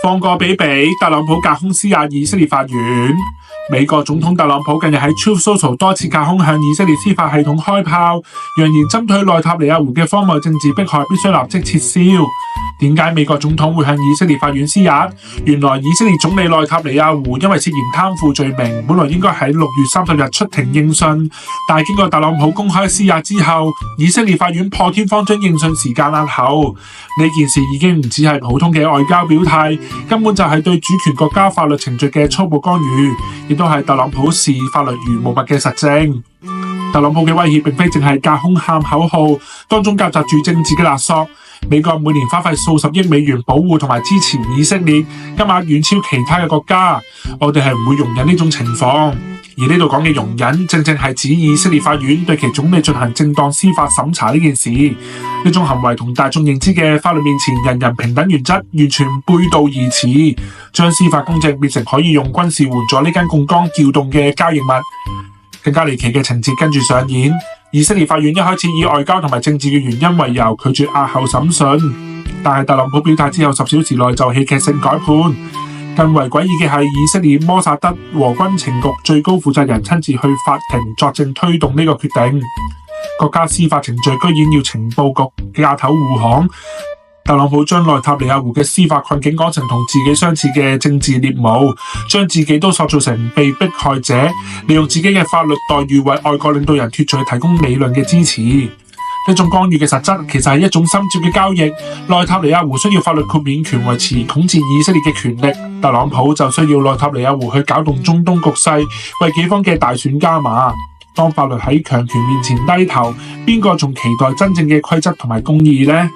放過比，特朗普隔空施壓以色列法院。美國總統特朗普近日喺 Truth Social 多次隔空向以色列司法系統開炮，揚言針對內塔尼亞胡嘅荒謬政治迫害必須立即撤銷。點解美國總統會向以色列法院施壓？原來以色列總理內塔尼亞胡因為涉嫌貪腐罪名，本來應該喺6月30日出庭應訊，但係經過特朗普公開施壓之後，以色列法院破天荒將應訊時間押後。呢件事已經唔只係普通嘅外交表態，根本就係對主權國家法律程序嘅粗暴干預，亦都係特朗普視法律如無物嘅實證。特朗普嘅威脅並非淨係隔空喊口號，當中夾雜住政治嘅勒索。美國每年花費數十億美元保護同埋支持以色列，金額遠超其他嘅國家。我哋係唔會容忍呢種情況。而呢度講嘅容忍，正正係指以色列法院對其總理進行正當司法審查呢件事。呢種行為同大眾認知嘅法律面前人人平等原則完全背道而馳，將司法公正變成可以用軍事援助呢間槓桿撬動嘅交易物。更加離奇嘅情節跟住上演，以色列法院一開始以外交同埋政治嘅原因為由拒絕押後審訊，但係特朗普表態之後10小時內就戲劇性改判。更為詭異嘅係，以色列摩薩德和軍情局最高負責人親自去法庭作證推動呢個決定。國家司法程序居然要情報局架頭護航。特朗普將內塔尼亞胡嘅司法困境講成同自己相似嘅政治獵巫，將自己都塑造成被迫害者，利用自己嘅法律待遇為外國領導人脫罪提供理論嘅支持。呢種干預嘅實質其實係一種心照嘅交易。內塔尼亞胡需要法律豁免權維持統治以色列嘅權力，特朗普就需要內塔尼亞胡去攪動中東局勢，為己方嘅大選加碼。當法律喺強權面前低頭，邊個仲期待真正嘅規則同埋公義呢？